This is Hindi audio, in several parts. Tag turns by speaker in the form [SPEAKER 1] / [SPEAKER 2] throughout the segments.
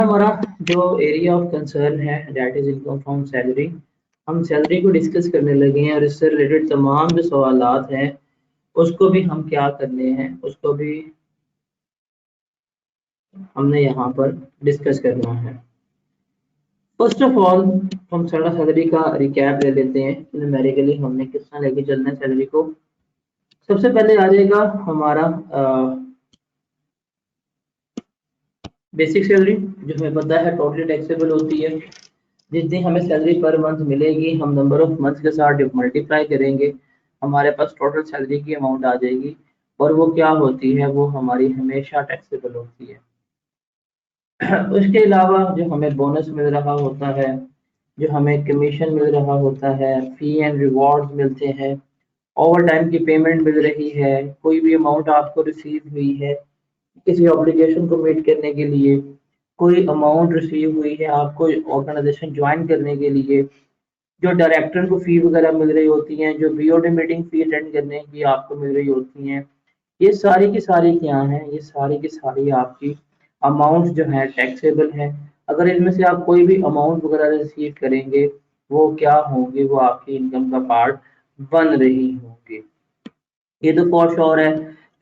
[SPEAKER 1] हमारा जो एरिया ऑफ कंसर्न है that is income from salary. हम सैलरी को डिस्कस करने लगे हैं और इससे रिलेटेड तमाम जो सवालात हैं उसको भी हम क्या करने हैं, उसको भी हमने यहाँ पर डिस्कस करना है। फर्स्ट ऑफ ऑल हम सारा सैलरी का रिकैप ले लेते हैं, न्यूमेरिकली हमने किस तरह लेके चलना है सैलरी को। सबसे पहले आ जाएगा हमारा बेसिक सैलरी, जो हमें पता है टोटली टैक्सेबल होती है। जितनी हमें सैलरी पर मंथ मिलेगी हम नंबर ऑफ मंथ के साथ जब मल्टीप्लाई करेंगे हमारे पास टोटल सैलरी की अमाउंट आ जाएगी, और वो क्या होती है, वो हमारी हमेशा टैक्सेबल होती है। उसके अलावा जो हमें बोनस मिल रहा होता है, जो हमें कमीशन मिल रहा होता है, फी एंड रिवॉर्ड्स मिलते हैं, ओवर टाइम की पेमेंट मिल रही है, कोई भी अमाउंट आपको रिसीव हुई है किसी ऑब्लिगेशन को मीट करने के लिए, कोई अमाउंट रिसीव हुई है आपको ऑर्गेनाइजेशन ज्वाइन करने के लिए, जो डायरेक्टर को फी वगैरह मिल रही होती हैं, जो बीओडी मीटिंग फी अटेंड करने की आपको मिल रही होती हैं, ये सारी की सारी क्या हैं, ये सारी की सारी आपकी अमाउंट जो है टैक्सेबल है। अगर इनमें से आप कोई भी अमाउंट वगैरह रिसीव करेंगे वो क्या होंगी, वो आपकी इनकम का पार्ट बन रही होंगी। ये तो फॉर श्योर है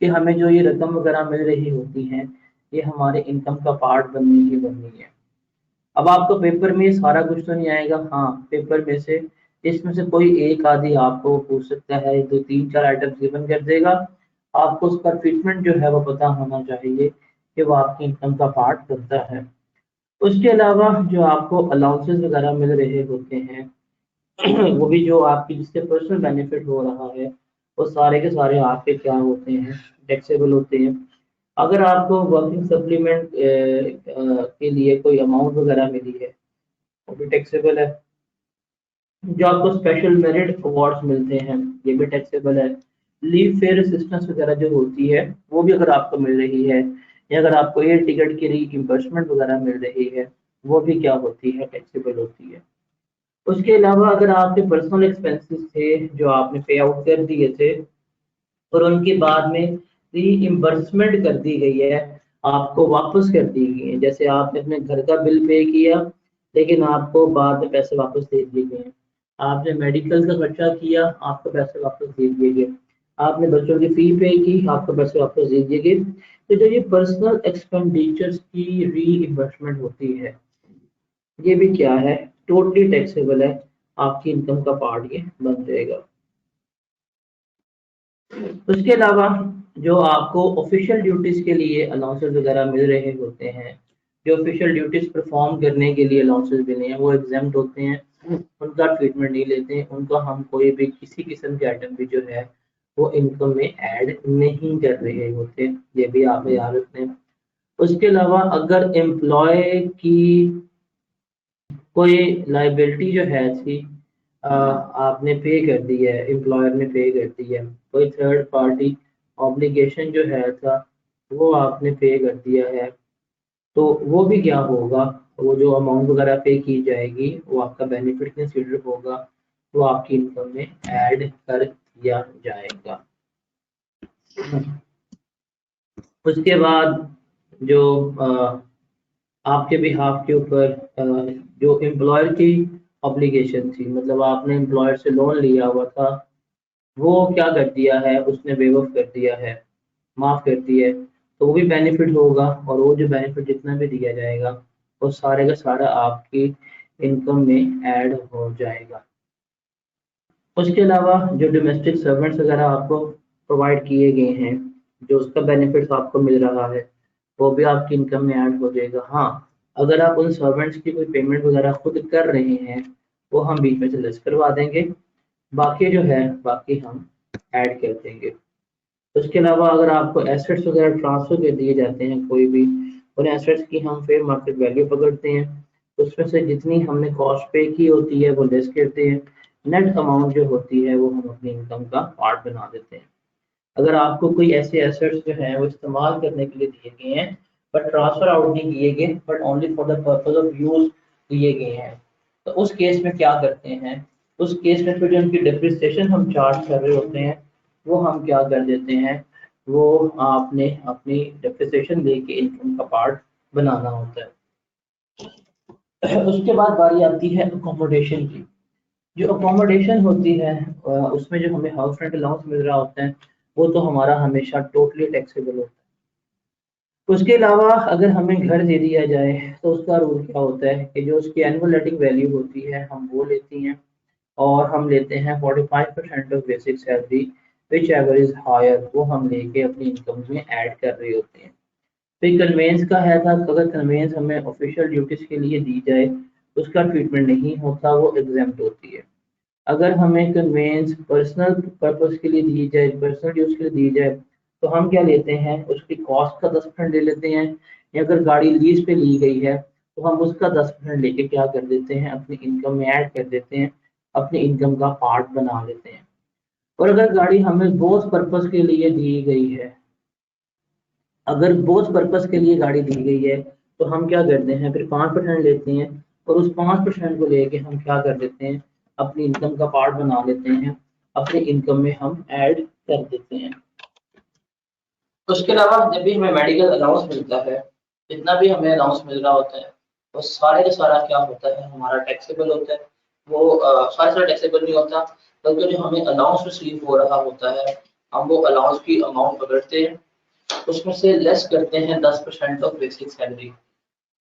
[SPEAKER 1] कि हमें जो ये रकम वगैरह मिल रही होती है ये हमारे इनकम का पार्ट बननी ही बननी है। अब आपको पेपर में सारा कुछ तो नहीं आएगा, हाँ पेपर में से इसमें से कोई एक आधी आपको पूछ सकता है, दो तीन चार आइटम गिवन कर देगा, आपको उसका ट्रीटमेंट जो है वो पता होना चाहिए कि वो आपकी इनकम का पार्ट बनता है। उसके अलावा जो आपको अलाउंसेस वगैरह मिल रहे होते हैं वो भी जो आपकी जिससे पर्सनल बेनिफिट हो रहा है वो सारे के सारे आपके क्या होते हैं, टैक्सेबल होते हैं। अगर आपको वर्किंग सप्लीमेंट के लिए कोई अमाउंट वगैरह मिली है वो भी टैक्सेबल है। जो आपको स्पेशल मेरिट अवार्ड्स मिलते हैं ये भी टैक्सेबल है। लीव फेयर असिस्टेंस वगैरह जो होती है वो भी अगर आपको मिल रही है, या अगर आपको एयर टिकट की रीइंबर्समेंट वगैरह मिल रही है वो भी क्या होती है, टैक्सेबल होती है। उसके अलावा अगर आपके पर्सनल एक्सपेंसेस थे जो आपने पे आउट कर दिए थे और उनके बाद में रीइंबर्समेंट कर दी गई है, आपको वापस कर दी गई है, जैसे आपने अपने घर का बिल पे किया लेकिन आपको बाद में पैसे वापस दे दिए गए हैं, आपने मेडिकल का खर्चा किया आपको पैसे वापस दे दिए गए, आपने बच्चों की फी पे की आपको पैसे वापस दे दिए गए। तो जो ये पर्सनल एक्सपेंडिचर्स की रीइंबर्समेंट होती है ये भी क्या है, टोटली टैक्सेबल है, आपकी इनकम का पार्ट ये बन जाएगा। उसके अलावा जो आपको ऑफिशियल ड्यूटीज के लिए अलाउंसेस वगैरह मिल रहे होते हैं, जो ऑफिशियल ड्यूटीज परफॉर्म करने के लिए अलाउंसेस मिले हैं वो एग्जाम्प्ट होते हैं, उनका ट्रीटमेंट नहीं लेते हैं, उनका हम कोई भी किसी किस्म के आइटम भी जो है वो इनकम में ऐड नहीं कर रहे होते, ये भी आप याद रखते हैं। उसके अलावा अगर एम्प्लॉय की कोई लाइबिलिटी जो है थी आपने पे कर दी है, एम्प्लॉयर ने पे कर दी है, कोई थर्ड पार्टी ऑब्लिगेशन जो है था वो आपने पे कर दिया है, तो वो भी क्या होगा, वो जो अमाउंट वगैरह पे की जाएगी वो आपका बेनिफिट कंसीडर होगा, वो आपकी इनकम में ऐड कर दिया जाएगा। उसके बाद जो आपके बिहाफ के ऊपर जो एम्प्लॉयर की ऑब्लिगेशन थी, मतलब आपने एम्प्लॉयर से लोन लिया हुआ था वो क्या कर दिया है, उसने वेव ऑफ कर दिया है, माफ कर दिया है, तो वो भी बेनिफिट होगा, और वो जो बेनिफिट जितना भी दिया जाएगा वो सारे का सारा आपकी इनकम में ऐड हो जाएगा। उसके अलावा जो डोमेस्टिक सर्वेंट्स वगैरह आपको प्रोवाइड किए गए हैं, जो उसका बेनिफिट आपको मिल रहा है वो भी आपकी इनकम में ऐड हो जाएगा। हाँ, अगर आप उन सर्वेंट्स की कोई पेमेंट वगैरह खुद कर रहे हैं वो हम बीच में से लेस करवा देंगे, बाकी जो है बाकी हम ऐड कर देंगे। उसके अलावा अगर आपको एसेट्स वगैरह ट्रांसफर कर दिए जाते हैं कोई भी, उन एसेट्स की हम फेयर मार्केट वैल्यू पकड़ते हैं, उसमें से जितनी हमने कॉस्ट पे की होती है वो लेस करते हैं, नेट अमाउंट जो होती है वो हम अपनी इनकम का पार्ट बना देते हैं। अगर आपको कोई ऐसे एसेट्स जो हैं वो इस्तेमाल करने के लिए दिए गए हैं बट ट्रांसफर आउट नहीं किए गए, but only for the purpose of use दिए गए हैं, तो उस केस में क्या करते हैं, उस केस में फिर जो उनकी डिप्रिसिएशन हम चार्ज कर रहे होते हैं वो हम क्या कर देते हैं, वो आपने अपनी डिप्रिसिएशन लेके इनकम का पार्ट बनाना होता है। उसके बाद बारी आती है अकोमोडेशन की। जो अकोमोडेशन होती है उसमें जो हमें हाउस रेंट अलाउंस मिल रहा होता है वो तो हमारा हमेशा टोटली टैक्सेबल होता है। उसके अलावा अगर हमें घर दे दिया जाए तो उसका रूल क्या होता है कि जो उसकी एनुअल लेटिंग वैल्यू होती है हम वो लेती हैं, और हम लेते हैं 45% of basic salary, whichever is higher, वो हम लेके अपनी इनकम में ऐड कर रहे होते हैं। फिर कन्वेंस का है था, अगर कन्वेंस हमें ऑफिशियल ड्यूटीज के लिए दी जाए उसका ट्रीटमेंट नहीं होता, वो एग्जाम्प्ट होती है। अगर हमें कन्वेंस पर्सनल पर्पस के लिए दी जाए, पर्सनल यूज के लिए दी जाए, तो हम क्या लेते हैं, उसकी कॉस्ट का 10% ले लेते हैं, या अगर गाड़ी लीज पे ली गई है तो हम उसका 10% लेके क्या कर देते हैं, अपनी इनकम में ऐड कर देते हैं, अपनी इनकम का पार्ट बना लेते हैं। और अगर गाड़ी हमें बोथ पर्पस के लिए दी गई है, अगर बोथ पर्पस के लिए गाड़ी दी गई है तो हम क्या करते हैं, फिर 5% लेते हैं, और उस 5% को लेके हम क्या कर देते हैं, अपनी इनकम का पार्ट बना लेते हैं, अपनी इनकम में हम ऐड कर देते हैं। उसके अलावा जब भी हमें मेडिकल अलाउंस मिलता है, जितना भी हमें अलाउंस मिल रहा होता है, वो सारे का सारा क्या होता है, हमारा टैक्सेबल होता है। वो सारा टैक्सेबल नहीं होता, बल्कि जो हमें अलाउंस रिसीव हो रहा होता है, हम वो अलाउंस की अमाउंट पकड़ते हैं, उसमें से लेस करते हैं 10% ऑफ बेसिक सैलरी।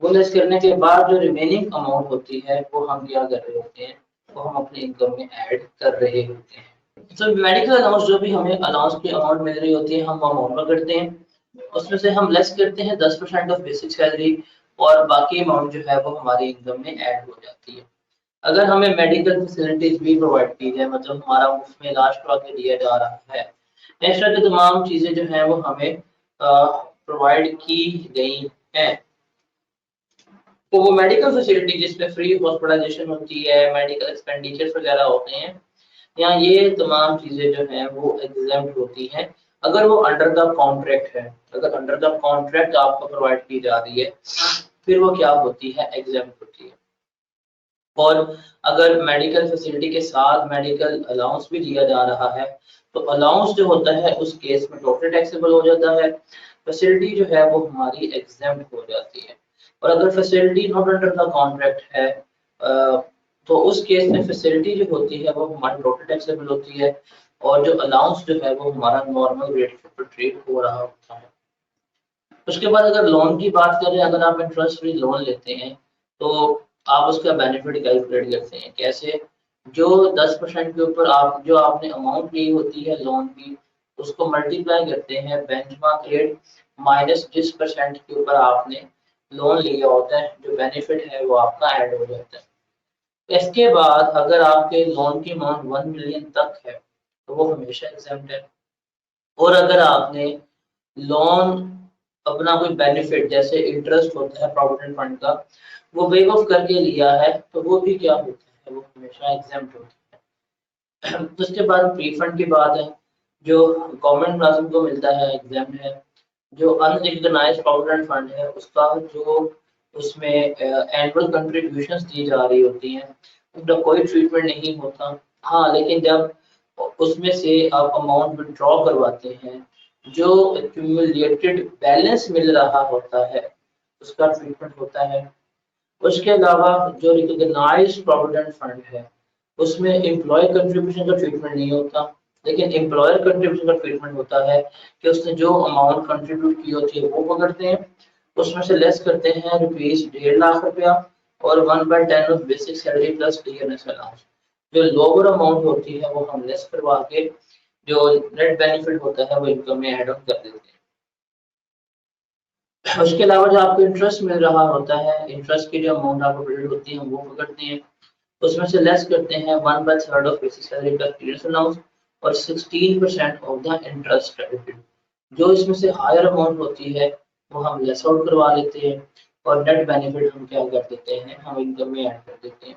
[SPEAKER 1] वो लेस करने के बाद जो रिमेनिंग अमाउंट होती है वो हम क्या कर रहे होते हैं, वो हम अपने इनकम में ऐड कर रहे होते हैं। तो मेडिकल अलाउंस जो भी हमें अलाउंस की अमाउंट मिल रही होती है हम अमाउंट पकड़ते हैं, उसमें से हम लेस करते हैं 10% ऑफ बेसिक सैलरी, और बाकी अमाउंट जो है वो हमारी इनकम में ऐड हो जाती है। अगर हमें मेडिकल फैसिलिटीज भी प्रोवाइड की जाए, मतलब हमारा मुफ्त में इलाज करवा के दिया जा रहा है, एक्स्ट्रा की तमाम चीजें जो हैं वो हमें प्रोवाइड की गई हैं, तो वो मेडिकल फैसिलिटी जिसमें फ्री हॉस्पिटलाइजेशन होती है, मेडिकल एक्सपेंडिचर्स वगैरह होते हैं, या ये तमाम चीजें जो हैं वो एग्जाम्प्ट होती हैं अगर वो अंडर द कॉन्ट्रैक्ट है। अगर अंडर द कॉन्ट्रैक्ट आपको प्रोवाइड की जा रही है फिर वो क्या होती है, एग्जाम्प्ट होती है। और अगर मेडिकल फैसिलिटी के साथ मेडिकल अलाउंस भी दिया जा रहा है तो अलाउंस जो होता है उस केस में टोटल टैक्सेबल हो जाता है, फैसिलिटी जो है वो हमारी एग्जाम्प्ट हो जाती है। और अगर facility not under the contract है तो उस केस में फैसिलिटी जो होती है वो हमारी टोटल टैक्सेबल होती है, और जो अलाउंस जो है वो हमारा नॉर्मल रेट पर ट्रीट हो रहा होता है। उसके बाद अगर लोन की बात करें, अगर आप इंटरेस्ट फ्री लोन लेते हैं तो आप उसका बेनिफिट कैलकुलेट करते हैं कैसे, जो 10% के ऊपर आप जो आपने अमाउंट ली होती है लोन की उसको मल्टीप्लाई करते हैं बेंचमार्क रेट माइनस जिस परसेंट के ऊपर आपने लोन लिया होता है, जो बेनिफिट है वो आपका ऐड हो जाता है। इसके बाद अगर आपके लोन की अमाउंट 1 मिलियन तक है तो वो हमेशा एग्जाम्प्ट है। और अगर आपने लोन अपना कोई बेनिफिट जैसे इंटरेस्ट होता है प्रोविडेंट फंड का वो वेव ऑफ करके लिया है तो वो भी क्या होता है, वो हमेशा एग्जाम्प्ट होता है। उसके बाद रिफंड की बात है, जो गवर्नमेंट मुलाजिम को मिलता है एग्जाम्प्ट है। जो अनरिकॉग्नाइज्ड प्रोविडेंट फंड है उसका जो उसमें एनुअल कंट्रीब्यूशंस दी जा रही होती हैं उनका कोई ट्रीटमेंट नहीं होता। हाँ, लेकिन जब उसमें से आप अमाउंट विड्रॉ करवाते हैं जो एक्यूमुलेटेड बैलेंस मिल रहा होता है उसका ट्रीटमेंट होता है। उसके अलावा जो रिकॉग्नाइज्ड प्रोविडेंट फंड है उसमें एम्प्लॉय कंट्रीब्यूशन का ट्रीटमेंट नहीं होता, लेकिन एम्प्लॉयर कंट्रीब्यूशन का ट्रीटमेंट होता है कि उसने जो अमाउंट कंट्रीब्यूट की होती है वो पकड़ते हैं, उसमें से लेस करते हैं ₹1.5 लाख और 1/10 of basic salary plus TNS allowance. जो लोअर अमाउंट होती है वो हम लेस करवा के जो नेट बेनिफिट होता है वो इनकम में ऐड ऑन कर देते हैं। उसके अलावा जो आपको इंटरेस्ट मिल रहा होता है, इंटरेस्ट की जो अमाउंट आपको क्रेडिट होती है हम वो पकड़ते हैं, उसमें से लेस करते हैं 1/3 of basic salary plus TDS allowance और 16% ऑफ द इंटरेस्ट क्रेडिटेड। जो इसमें से हायर अमाउंट होती है वो हम लेस आउट करवा लेते हैं, और नेट बेनिफिट हम क्या कर देते हैं, हम इनकम में ऐड कर देते हैं।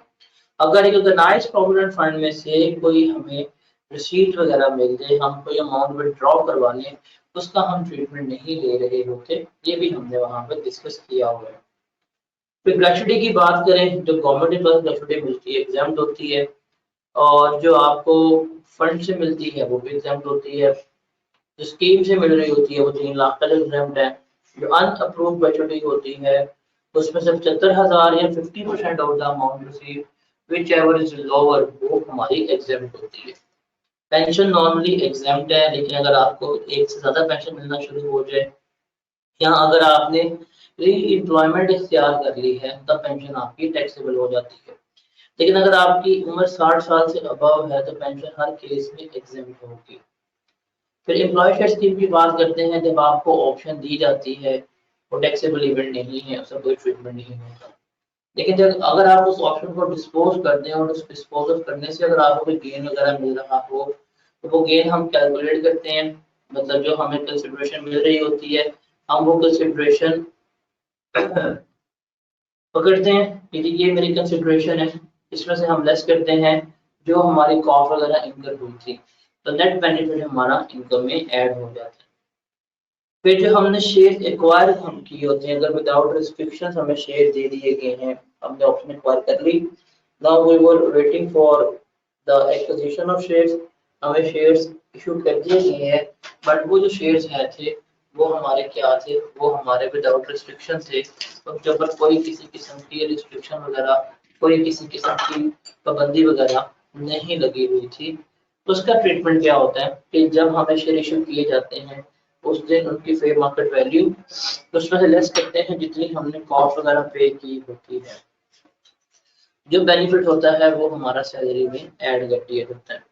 [SPEAKER 1] अगर एक ऑर्गेनाइज्ड प्रोविडेंट फंड में से कोई हमें रिसीट वगैरह मिल जाए, हम कोई अमाउंट विड्रॉ करवा लें, उसका हम ट्रीटमेंट नहीं ले रहे होते, ये भी हमने वहां पर डिस्कस किया हुआ है। फिर ग्रेचुटी की बात करें, जो गवर्नमेंट के पास ग्रेचुटी मिलती है एग्जाम्प्ट होती है, और जो आपको फंड से मिलती है वो भी एग्जाम्प्ट होती है। जो स्कीम से मिल रही होती है वो 3 लाख तक एग्जाम्प्ट है। जो अनअप्रूव्ड ग्रेचुटी होती है उसमें से 75,000 या 50% of the amount receive which ever is lower, वो हमारी एग्जेम्प्ट होती है। पेंशन नॉर्मली एग्जेम्प्ट है, लेकिन अगर आपको एक से ज्यादा पेंशन मिलना शुरू हो जाए या अगर आपने री एम्प्लॉयमेंट इख्तियार कर ली है तब पेंशन आपकी टैक्सेबल हो जाती है। लेकिन अगर आपकी उम्र 60 साल से अबव है तो पेंशन हर केस में एग्जेम्प्ट होगी। फिर एम्प्लॉय शेयर स्कीम की बात करते हैं। जब आपको ऑप्शन दी जाती है वो टैक्सेबल इवेंट नहीं है, उसका कोई ट्रीटमेंट नहीं होता। लेकिन जब अगर आप उस ऑप्शन को डिस्पोज कर दें और उस डिस्पोज ऑफ करने से अगर आपको कोई गेन वगैरह मिल रहा हो तो वो गेन हम कैलकुलेट करते हैं, मतलब जो हमें कंसिडरेशन मिल रही होती है हम वो कंसिडरेशन पकड़ते हैं कि ये मेरी कंसिडरेशन है, इसमें से हम लेस करते हैं जो हमारी कॉस्ट वगैरह इनकर हुई थी, तो नेट बेनिफिट हमारा इनकम में ऐड हो जाता है। फिर जो हमने शेयर एक्वायर हम किए होते हैं, अगर विदाउट रिस्ट्रिक्शंस हमें शेयर दे दिए गए हैं, हमने ऑप्शन एक्वायर कर ली, now we were waiting for the acquisition of shares, हमें शेयर्स इशू कर दिए गए हैं, बट वो जो शेयर्स हैं थे वो हमारे क्या थे, वो हमारे विदाउट रिस्ट्रिक्शन थे, उनके ऊपर कोई किसी किस्म की रिस्ट्रिक्शन वगैरह, कोई किसी किस्म की पाबंदी वगैरह नहीं लगी हुई थी। तो उसका ट्रीटमेंट क्या होता है कि जब हमें शेयर इशू किए जाते हैं उस दिन उनकी फेयर मार्केट वैल्यू उसमें से लेस करते हैं जितनी हमने कॉस्ट वगैरह पे की होती है। जो बेनिफिट होता है वो हमारा सैलरी में ऐड कर दिया जाता है।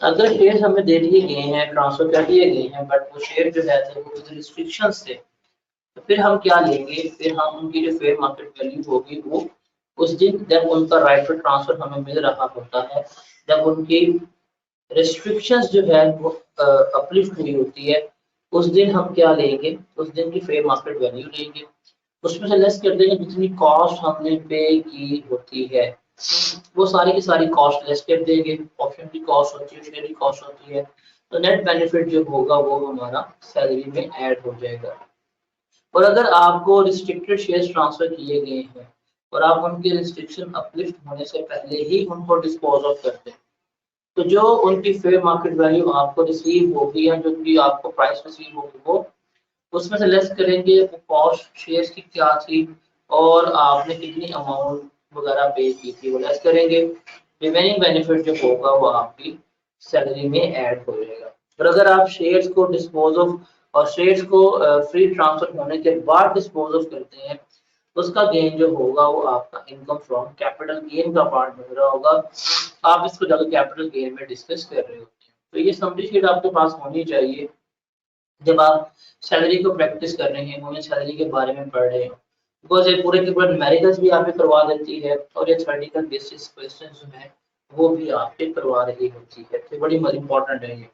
[SPEAKER 1] अगर शेयर हमें दे दिए गए हैं, ट्रांसफर कर दिए गए हैं, बट वो शेयर जो है थे वो रिस्ट्रिक्शंस थे, तो फिर हम क्या लेंगे, फिर हम उनकी जो फेयर मार्केट वैल्यू होगी वो उस दिन जब उनका राइट टू ट्रांसफर हमें मिल रहा होता है, जब उनकी रिस्ट्रिक्शंस जो है वो अपलिफ्ट हुई होती है, उस दिन हम क्या लेंगे, उस दिन की फेयर मार्केट वैल्यू लेंगे, उसमें से लेस कर देंगे जितनी कॉस्ट हमने पे की होती है, वो सारी की सारी कॉस्ट लेस कर देंगे। ऑप्शन की कॉस्ट होती है, शेयर की कॉस्ट होती है, तो नेट बेनिफिट जो होगा वो हमारा सैलरी में ऐड हो जाएगा। और अगर आपको रिस्ट्रिक्टेड शेयर्स ट्रांसफर किए गए हैं और आप उनके रिस्ट्रिक्शन अपलिफ्ट होने से पहले ही उनको डिस्पोज ऑफ करते हैं, तो जो उनकी फेयर मार्केट वैल्यू आपको रिसीव होगी या जो भी आपको प्राइस रिसीव होगी वो उसमें से लेस करेंगे वो कॉस्ट शेयर्स की क्या थी और आपने कितनी अमाउंट वगैरह पे की थी वो लेस करेंगे, रिमेनिंग बेनिफिट जो होगा वो आपकी सैलरी में ऐड हो जाएगा। और अगर आप शेयर्स को डिस्पोज ऑफ और शेयर्स को फ्री ट्रांसफर होने के बाद डिस्पोज ऑफ करते हैं तो उसका गेन जो होगा वो आपका इनकम फ्रॉम कैपिटल गेन का पार्ट बन रहा होगा। आप इसको जाकर कैपिटल गेन में डिस्कस कर रहे होते हैं। तो ये समरी शीट आपके पास होनी चाहिए जब आप सैलरी को प्रैक्टिस कर रहे हैं या सैलरी के बारे में पढ़ रहे हैं, बिकॉज ये पूरे के पूरे न्यूमेरिकल्स भी आपके करवा देती है और ये थ्योरेटिकल बेसिस क्वेश्चन जो है वो भी आपके करवा रही होती है, तो बड़ी इंपॉर्टेंट है ये।